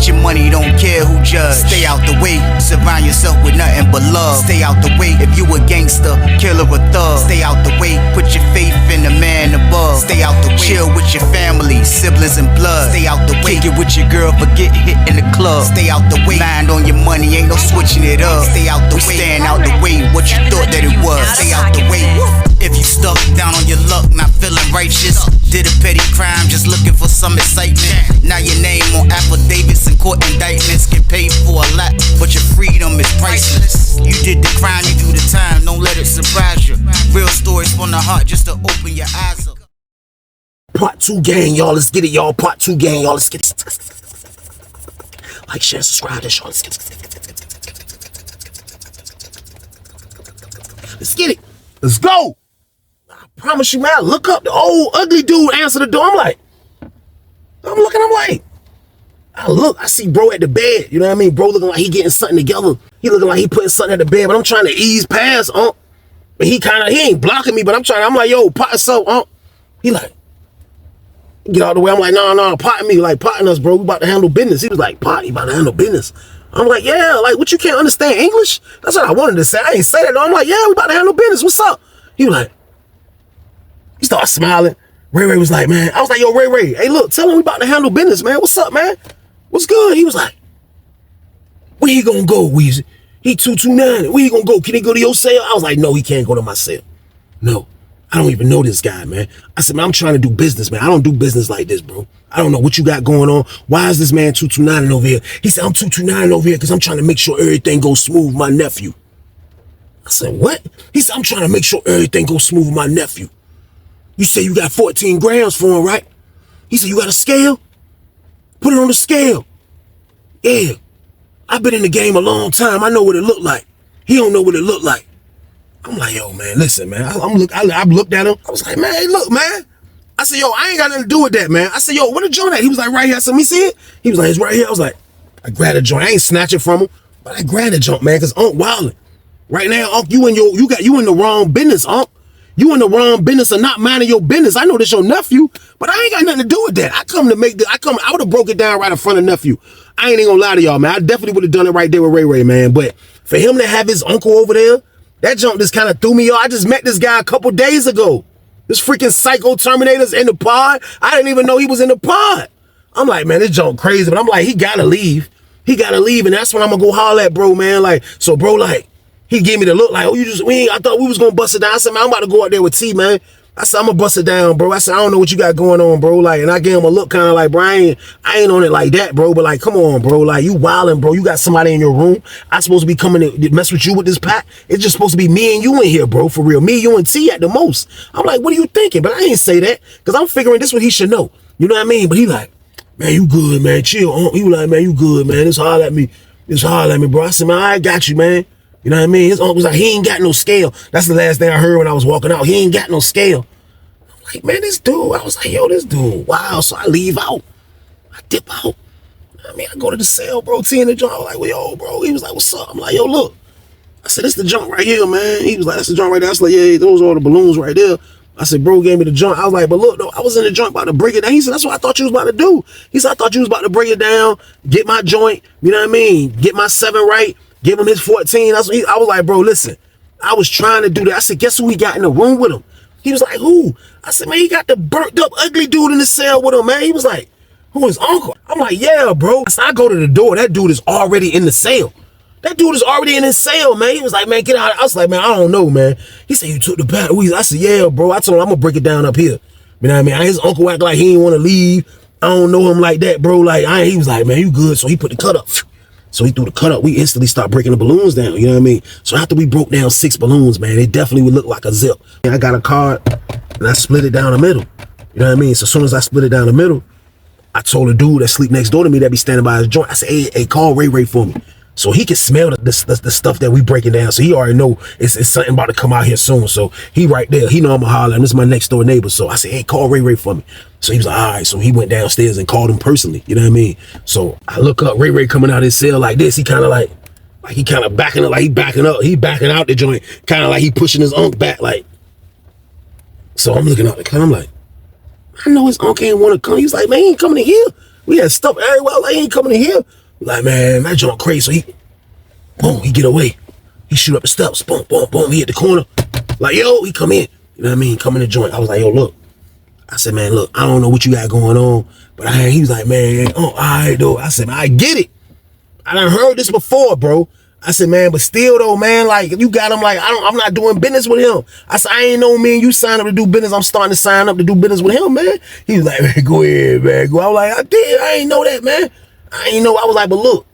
Get your money, don't care who judge. Stay out the way, surround yourself with nothing but love. Stay out the way, if you a gangster, killer or thug. Stay out the way, put your faith in the man above. Stay out the way, chill with your family, siblings and blood. Stay out the way, kick it with your girl, forget hit in the club. Stay out the way, mind on your money, ain't no switching it up. Stay out the way, stand out the way, what you thought that it was. Stay out the way. If you stuck down on your luck, not feeling righteous, did a petty crime, just looking for some excitement. Now your name on affidavits and court indictments, get paid for a lot, but your freedom is priceless. You did the crime, you do the time, don't let it surprise you. Real stories from the heart, just to open your eyes up. Part 2 gang, y'all, let's get it, y'all. Part 2 gang, y'all, let's get it. Like, share, subscribe, y'all. Let's get it. Let's get it. Let's go. I promise you, man, I look up, the old ugly dude answer the door. I'm looking, I see bro at the bed, you know what I mean? Bro looking like he getting something together. He looking like he putting something at the bed, but I'm trying to ease past, But he ain't blocking me, but I'm like, yo, pot so, He like, get out of the way. I'm like, no, potting me, like potting us, bro. We about to handle business. He was like, pot, you about to handle business. I'm like, yeah, like, what, you can't understand English? That's what I wanted to say. I ain't say that, though. I'm like, yeah, we about to handle business. What's up? He was like, he started smiling. Ray was like, man, I was like, yo, Ray, hey, look, tell him we about to handle business, man. What's up, man? What's good? He was like, where he gonna go, Weezy? He 229. Where he gonna go? Can he go to your cell? I was like, no, he can't go to my cell. No, I don't even know this guy, man. I said, man, I'm trying to do business, man. I don't do business like this, bro. I don't know what you got going on. Why is this man 229 over here? He said, I'm 229 over here because I'm trying to make sure everything goes smooth with my nephew. I said, what? He said, I'm trying to make sure everything goes smooth with my nephew. You say you got 14 grams for him, right? He said, you got a scale? Put it on the scale. Yeah. I've been in the game a long time. I know what it looked like. He don't know what it looked like. I'm like, yo, man, listen, man. I looked at him. I was like, man, hey, look, man. I said, yo, I ain't got nothing to do with that, man. I said, yo, what the joint at? He was like, right here. I said, let me see it. He was like, it's right here. I was like, I grabbed the joint. I ain't snatching from him, but I grabbed the joint, man, because Unc wildin'. Right now, Unc, you in the wrong business, Unc. You in the wrong business and not minding your business. I know this your nephew, but I ain't got nothing to do with that. I would have broke it down right in front of nephew. I ain't gonna lie to y'all, man. I definitely would have done it right there with Ray, man. But for him to have his uncle over there, that jump just kind of threw me off. I just met this guy a couple days ago. This freaking psycho Terminator's in the pod. I didn't even know he was in the pod. I'm like, man, this jump crazy. But I'm like, he gotta leave. He gotta leave, and that's when I'm gonna go holler at bro, man. Like, so bro, like, he gave me the look like, oh, I thought we was gonna bust it down. I said, man, I'm about to go out there with T, man. I said, I'm gonna bust it down, bro. I said, I don't know what you got going on, bro. Like, and I gave him a look kind of like, bro, I ain't on it like that, bro. But like, come on, bro. Like, you wildin', bro. You got somebody in your room. I supposed to be coming to mess with you with this pack. It's just supposed to be me and you in here, bro, for real. Me, you, and T at the most. I'm like, what are you thinking? But I ain't say that, because I'm figuring this what he should know. You know what I mean? But he like, man, you good, man. Chill. He was like, man, you good, man. It's hard at me. It's hard at me, bro. I said, man, I got you, man. You know what I mean? His uncle was like, he ain't got no scale. That's the last thing I heard when I was walking out. He ain't got no scale. I'm like, man, this dude. I was like, yo, this dude. Wow. So I leave out. I dip out. I mean, I go to the cell, bro. T in the junk. I was like, well, yo, bro. He was like, what's up? I'm like, yo, look. I said, this the junk right here, man. He was like, that's the junk right there. I was like, yeah, those are all the balloons right there. I said, bro gave me the junk. I was like, but look, though, I was in the junk about to break it down. He said, that's what I thought you was about to do. He said, I thought you was about to break it down, get my joint, you know what I mean? Get my 7 right. Give him his 14. That's what I was like, bro, listen, I was trying to do that. I said, guess who he got in the room with him? He was like, who? I said, man, he got the burnt up, ugly dude in the cell with him, man. He was like, who, his uncle? I'm like, yeah, bro. So I go to the door. That dude is already in the cell. That dude is already in his cell, man. He was like, man, get out. I was like, man, I don't know, man. He said, you took the bat. I said, yeah, bro. I told him I'm going to break it down up here. You know what I mean? His uncle act like he didn't want to leave. I don't know him like that, bro. Like, he was like, man, you good. So he put the cut up. So he threw the cut up. We instantly started breaking the balloons down. You know what I mean? So after we broke down 6 balloons, man, it definitely would look like a zip. And I got a card and I split it down the middle. You know what I mean? So as soon as I split it down the middle, I told a dude that sleep next door to me that be standing by his joint. I said, hey, call Ray for me. So he can smell the stuff that we breaking down. So he already know it's something about to come out here soon. So he right there. He know I'm a holler. And this is my next door neighbor. So I said, hey, call Ray for me. So he was like, all right. So he went downstairs and called him personally. You know what I mean? So I look up, Ray coming out of his cell like this. He kind of like he kind of backing up, like he backing up. He backing out the joint, kind of like he pushing his unk back. Like, so I'm looking out the car. I'm like, I know his unk ain't want to come. He's like, man, he ain't coming in here. We had stuff everywhere. Like, he ain't coming in here. Like, man, that joint crazy. So he get away. He shoot up the steps. Boom, boom, boom. He hit the corner. Like, yo, he come in. You know what I mean? Come in the joint. I was like, yo, look. I said, man, look, I don't know what you got going on. But he was like, man, oh, all right, though. I said, man, I get it. I done heard this before, bro. I said, man, but still though, man, like, you got him, like, I'm not doing business with him. I said, I ain't know, man, you sign up to do business. I'm starting to sign up to do business with him, man. He was like, man, go ahead, man. Go. I was like, I did. I ain't know that, man. I ain't know. I was like, but look.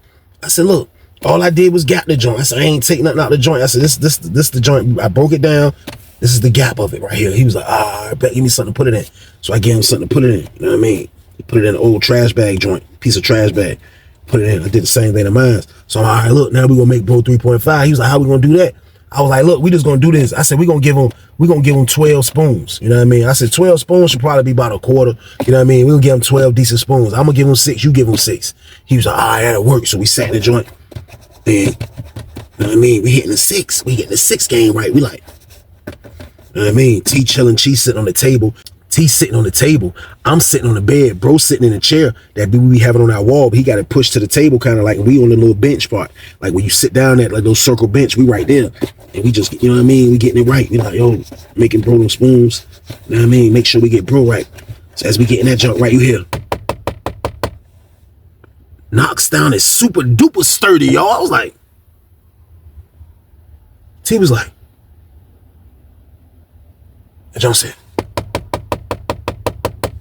I said, look, all I did was gap the joint. I said, I ain't taking nothing out the joint. I said, this the joint. I broke it down. This is the gap of it right here. He was like, I bet give me something to put it in. So I gave him something to put it in. You know what I mean? He put it in an old trash bag joint, piece of trash bag. Put it in. I did the same thing to mine. So I'm all right, look, now we're gonna make bro 3.5. He was like, how we gonna do that? I was like, look, we just gonna do this. I said, we're gonna give him 12 spoons. You know what I mean? I said 12 spoons should probably be about a quarter. You know what I mean? We're gonna give him 12 decent spoons. I'm gonna give him 6, you give him 6. He was like, all right, that'll work. So we sat in the joint. And you know what I mean? We hitting the 6. We getting the 6 game right. We like, you know what I mean? T chilling, Chi sitting on the table. T sitting on the table. I'm sitting on the bed. Bro sitting in a chair that we be having on our wall, but he got it pushed to the table, kind of like we on the little bench part. Like when you sit down at like those circle bench, we right there. And we just, you know what I mean? We getting it right. We like, yo, making bro them spoons. You know what I mean? Make sure we get bro right. So as we getting that junk right, you hear. Knocks down is super duper sturdy, y'all. I was like, T was like, and John said, I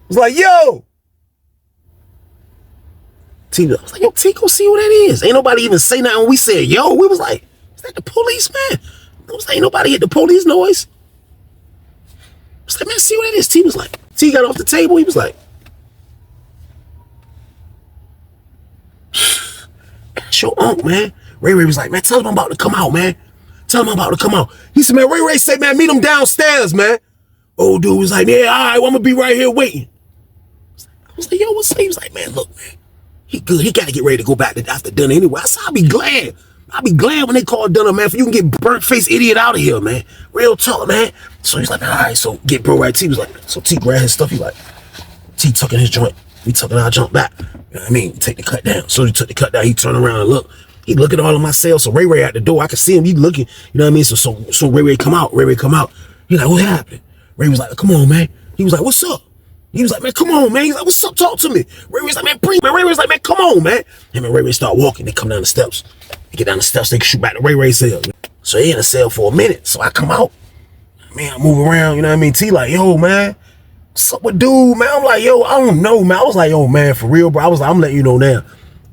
was like, yo. T, I was like, yo, T, go see what that is. Ain't nobody even say nothing when we said, yo. We was like, is that the police, man? I was like, ain't nobody hit the police noise. I was like, man, see what that is. T was like, T got off the table. He was like, that's your uncle, man. Ray was like, man, tell him I'm about to come out, man. Tell him I'm about to come out. He said, man, Ray said, man, meet him downstairs, man. Old dude was like, yeah, all right, well, I'm going to be right here waiting. I was like, yo, what's up? He was like, man, look, man, he good. He got to get ready to go back to after dinner anyway. I said, I'll be glad. I'll be glad when they call dinner, man, for you can get burnt-faced idiot out of here, man. Real talk, man. So he's like, all right, so get bro right. T was like, so T grabbed his stuff. He like, T tucking his joint. We tucking our jump back. You know what I mean? We take the cut down. So he took the cut down. He turned around and look. He looking all of my cells. So Ray at the door. I could see him. He looking. You know what I mean? So Ray come out. Ray come out. He like, what happened? Ray was like, come on, man. He was like, what's up? He was like, man, come on, man. He's like, what's up? Talk to me. Ray was like, man, bring, man. Ray was like, man, come on, man. Him and Ray start walking. They come down the steps. They get down the steps. They can shoot back to Ray's cell. So he in the cell for a minute. So I come out. Man, I move around. You know what I mean? T like, yo, man. What's up with dude, man? I'm like, yo, I don't know, man. I was like, yo, man, for real, bro. I was like, I'm letting you know now.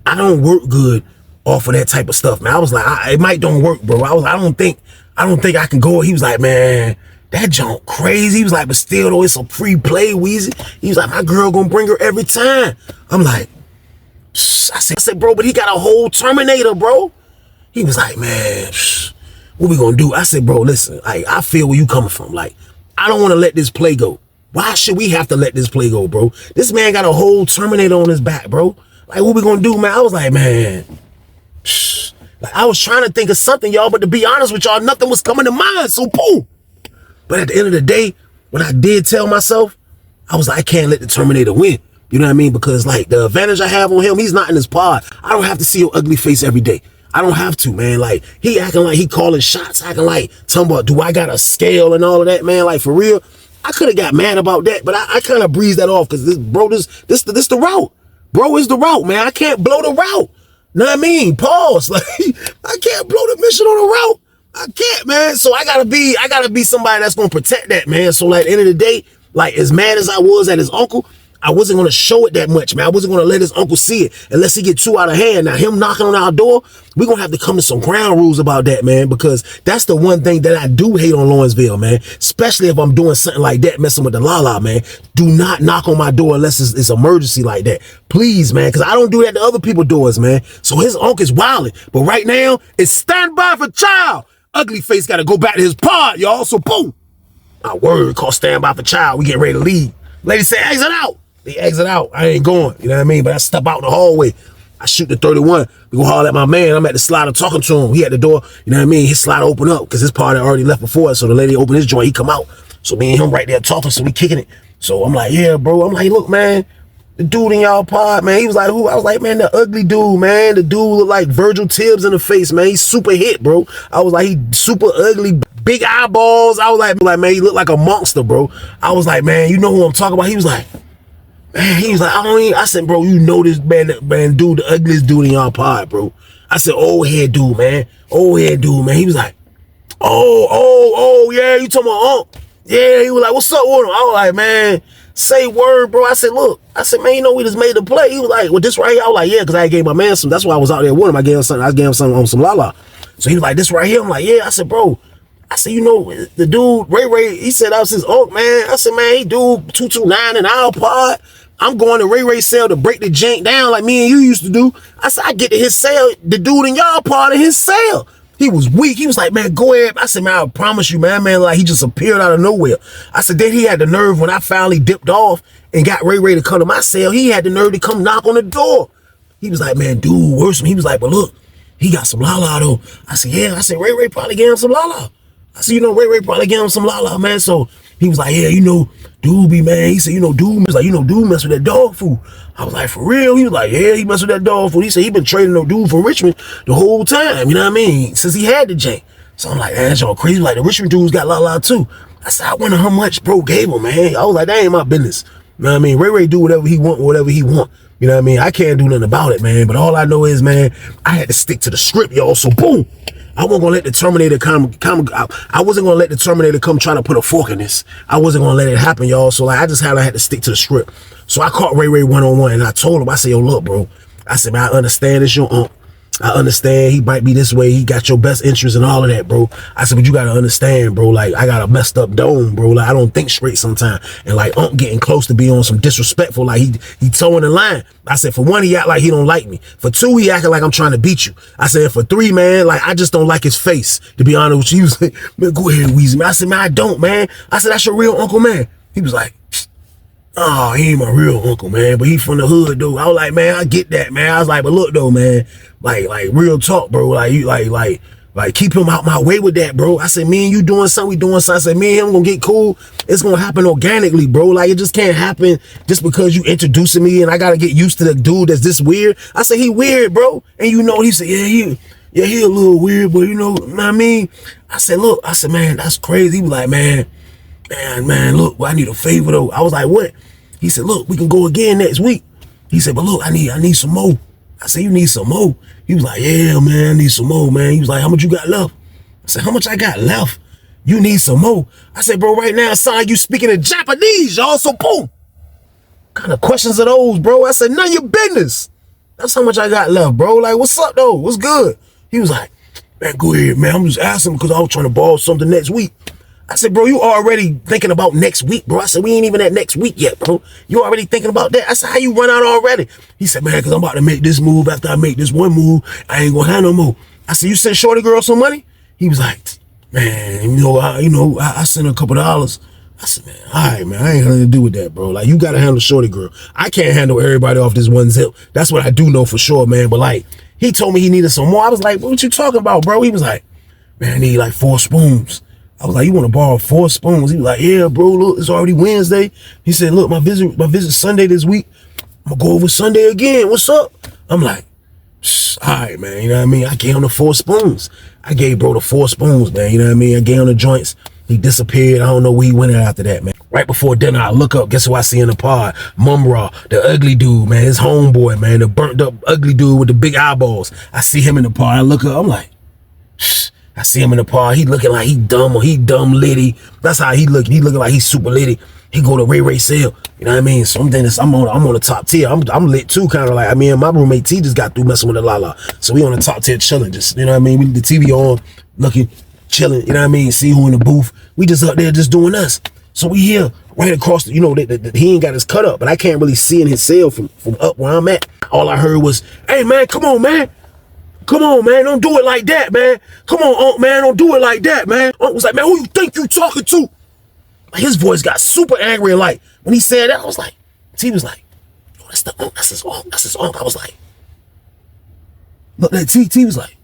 I don't work good off of that type of stuff, man. I was like, it might don't work, bro. I was like, I don't think I can go. He was like, man, that junk crazy. He was like, but still though, it's a free play, Weezy. He was like, my girl gonna bring her every time. I'm like, I said, bro, but he got a whole Terminator, bro. He was like, man, what we gonna do? I said, bro, listen, I feel where you coming from. Like, I don't want to let this play go. Why should we have to let this play go, bro? This man got a whole Terminator on his back, bro. Like, what we gonna do, man? I was like, man, like, I was trying to think of something, y'all, but to be honest with y'all, nothing was coming to mind, so boom. But at the end of the day, when I did tell myself, I was like, I can't let the Terminator win. You know what I mean? Because, like, the advantage I have on him, he's not in his pod. I don't have to see your ugly face every day. I don't have to, man. Like, he acting like he calling shots, acting like, talking about, do I got a scale and all of that, man? Like, for real, I could have got mad about that, but I kind of breezed that off because this, bro, this the route. Bro is the route, man. I can't blow the route. Know what I mean? Pause. Like, I can't blow the mission on the route. I can't, man. So I gotta be somebody that's gonna protect that, man. So like, at the end of the day, like, as mad as I was at his uncle, I wasn't gonna show it that much, man. I wasn't gonna let his uncle see it unless he get too out of hand. Now, him knocking on our door, we're gonna have to come to some ground rules about that, man, because that's the one thing that I do hate on Lawrenceville, man. Especially if I'm doing something like that, messing with the Lala, man. Do not knock on my door unless it's emergency like that. Please, man, because I don't do that to other people's doors, man. So his uncle's wilding. But right now, it's standby for child. Ugly face gotta go back to his pod, y'all. So boom. My word, called standby for child. We get ready to leave. Lady say, exit out. They exit out. I ain't going. You know what I mean? But I step out in the hallway. I shoot the 31. We go holler at my man. I'm at the slider talking to him. He at the door. You know what I mean? His slider open up because his party already left before us. So the lady opened his joint. He come out. So me and him right there talking. So we kicking it. So I'm like, yeah, bro. I'm like, look, man, The dude in y'all pod, man, he was like, who? I was like, man, the ugly dude, man. The dude look like Virgil Tibbs in the face, man. He's super hit, bro. I was like, he super ugly, big eyeballs. I was like, man, he looked like a monster, bro. I was like, man, you know who I'm talking about? He was like, man, he was like, I said, bro, you know this man, dude, the ugliest dude in y'all pod, bro. I said, old head dude, man. Old head dude, man. He was like, oh, yeah, you talking about Unc? Yeah, he was like, what's up with him? I was like, man, say word, bro. I said, look, man, you know we just made the play. He was like, well, this right here. I was like, yeah, because I gave my man some. That's why I was out there with him. I gave him something on some Lala. So he was like, this right here. I'm like, yeah. I said, bro. I said, you know, the dude, Ray, he said that was his Unc, man. I said, man, he do 229 in our pod. I'm going to Ray cell to break the jank down like me and you used to do. I said, I get to his cell, the dude in y'all part of his cell. He was weak. He was like, man, go ahead. I said, man, I promise you, man, like he just appeared out of nowhere. I said, then he had the nerve when I finally dipped off and got Ray to come to my cell. He had the nerve to come knock on the door. He was like, man, dude, worse. He was like, but look, he got some Lala though. I said, yeah. I said, Ray probably gave him some Lala. I said, you know, Ray probably gave him some Lala, man. So he was like, yeah, you know, dude be, man. He said, you know, dude was like, you know, dude mess with that dog food. I was like, for real? He was like, yeah, he mess with that dog food. He said he been trading no dude from Richmond the whole time. You know what I mean? Since he had the jank. So I'm like, man, that's all crazy. Like the Richmond dudes got Lala too. I said, I wonder how much bro gave him, man. I was like, that ain't my business. You know what I mean? Ray do whatever he want, whatever he want. You know what I mean? I can't do nothing about it, man. But all I know is, man, I had to stick to the script, y'all. So boom. I wasn't gonna let the Terminator I wasn't gonna let the Terminator come trying to put a fork in this. I wasn't gonna let it happen, y'all. So like I had to stick to the script. So I caught Ray one-on-one and I told him, I said, yo, look, bro. I said, man, I understand it's your Unc. I understand he might be this way. He got your best interest and all of that, bro. I said, but you gotta understand, bro. Like, I got a messed up dome, bro. Like, I don't think straight sometimes. And like, Unc getting close to being on some disrespectful. Like, he towing the line. I said, for one, he act like he don't like me. For two, he acting like I'm trying to beat you. I said, for three, man, like, I just don't like his face. To be honest with you, he was like, man, go ahead, Weezy, man. I said, man, I don't, man. I said, that's your real uncle, man. He was like, oh, he ain't my real uncle, man, but he from the hood, though. I was like, man, I get that, man. I was like, but look, though, man, like real talk, bro. Like, you, like, keep him out my way with that, bro. I said, me and you doing something, we doing something. I said, me and him gonna get cool. It's gonna happen organically, bro. Like, it just can't happen just because you introducing me and I gotta get used to the dude that's this weird. I said, he weird, bro. And you know, he said, yeah, he a little weird, but you know what I mean? I said, look, I said, man, that's crazy. He was like, man, look, well, I need a favor, though. I was like, what? He said, look, we can go again next week. He said, but look, I need some more. I said, you need some more? He was like, yeah, man, I need some more, man. He was like, how much you got left? I said, how much I got left? You need some more? I said, bro, right now, it sound like you speaking in Japanese, y'all, so boom. What kind of questions are those, bro? I said, none of your business. That's how much I got left, bro. Like, what's up, though? What's good? He was like, man, go ahead, man. I'm just asking because I was trying to borrow something next week. I said, bro, you already thinking about next week, bro. I said, we ain't even at next week yet, bro. You already thinking about that? I said, how you run out already? He said, man, because I'm about to make this move. After I make this one move, I ain't gonna have no more. I said, you sent Shorty Girl some money? He was like, man, I sent her a couple dollars. I said, man, all right, man, I ain't got nothing to do with that, bro. Like, you got to handle Shorty Girl. I can't handle everybody off this one zip. That's what I do know for sure, man. But, like, he told me he needed some more. I was like, what you talking about, bro? He was like, man, I need like 4 spoons. I was like, you want to borrow 4 spoons? He was like, yeah, bro, look, it's already Wednesday. He said, look, my visit Sunday this week. I'm going to go over Sunday again. What's up? I'm like, all right, man, you know what I mean? I gave him the 4 spoons. I gave bro the 4 spoons, man, you know what I mean? I gave him the joints. He disappeared. I don't know where he went after that, man. Right before dinner, I look up. Guess who I see in the pod? Mumra, the ugly dude, man. His homeboy, man. The burnt up ugly dude with the big eyeballs. I see him in the pod. I look up. I'm like, I see him in the pod. He looking like he dumb or he dumb litty. That's how he looking. He looking like he's super litty. He go to Ray sale. You know what I mean? So I'm on the top tier. I'm lit too, kind of like. I mean, my roommate T just got through messing with the Lala. So we on the top tier chilling. Just, you know what I mean? We the TV on, looking, chilling. You know what I mean? See who in the booth. We just up there just doing us. So we here right across. He ain't got his cut up, but I can't really see in his cell from up where I'm at. All I heard was, "Hey man, come on man." Come on, man, don't do it like that, man. Come on, Unc, man, don't do it like that, man. Unc was like, man, who you think you talking to? His voice got super angry and like, when he said that, I was like, T was like, oh, that's the Unc, that's his Unc, that's his Unc. I was like, look, that T was like,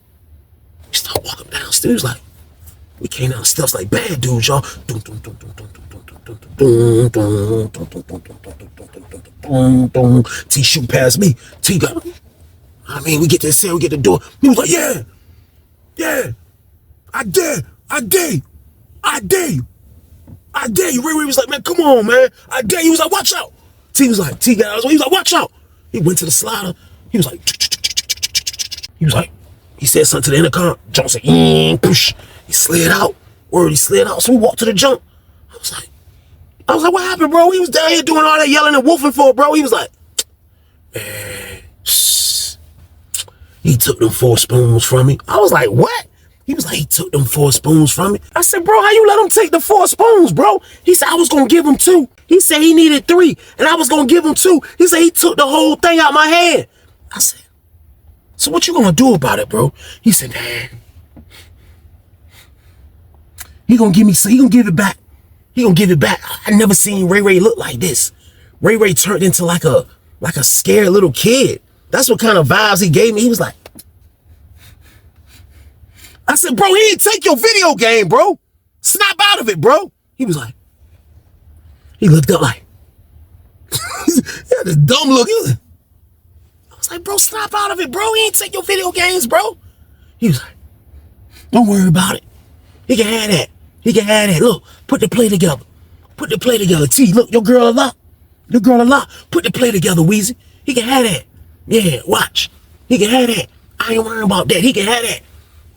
we start walking downstairs, like, we came down the steps like bad dudes, y'all. Dum, dum, dum, dum, dum, dum, dum. T shoot past me. T got, I mean, we get to the cell, we get the door. He was like, yeah, I dare you. Ray was like, man, come on, man. I dare you. He was like, watch out. T was like, he was like, watch out. He went to the slider. He was like, he said something to the intercom. John said, push. He slid out. He slid out. So we walked to the jump. I was like, what happened, bro? He was down here doing all that yelling and wolfing for, bro. He was like, man, shh. He took them 4 spoons from me. I was like, what? He was like, he took them 4 spoons from me. I said, bro, how you let him take the 4 spoons, bro? He said, I was going to give him 2. He said he needed 3, and I was going to give him 2. He said he took the whole thing out my hand. I said, so what you going to do about it, bro? He said, man, he going to give me, he going to give it back. He going to give it back. I never seen Ray look like this. Ray turned into like a scared little kid. That's what kind of vibes he gave me. He was like, I said, bro, he didn't take your video game, bro. Snap out of it, bro. He was like, he looked up like, he had this dumb look. I was like, bro, snap out of it, bro. He didn't take your video games, bro. He was like, don't worry about it. He can have that. He can have that. Look, put the play together. Put the play together. T, look, your girl a lot. Your girl a lot. Put the play together, Weezy. He can have that. Yeah, watch. He can have that. I ain't worrying about that. He can have that.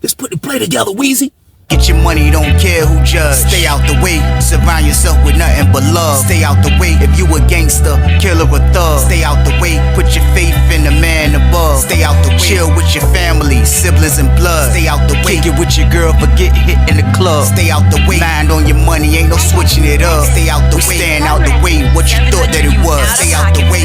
Let's put the play together, Weezy. Get your money, don't care who judge. Stay out the way, surround yourself with nothing but love. Stay out the way, if you a gangster, killer or thug. Stay out the way, put your faith in the man above. Stay out the way, chill with your family, siblings and blood. Stay out the way, kick it with your girl, forget hit in the club. Stay out the way, mind on your money, ain't no switching it up. Stay out the way, stand out the way, what you thought that it was. Stay out the way,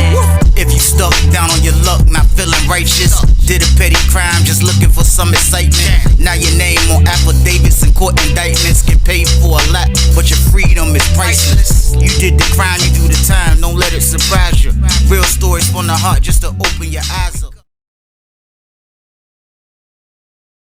if you stuck down on your luck, not feeling righteous. Did a petty crime, just looking for some excitement. Now your name on affidavits and court indictments get paid for a lot, but your freedom is priceless. You did the crime, you do the time, don't let it surprise you. Real stories from the heart just to open your eyes up.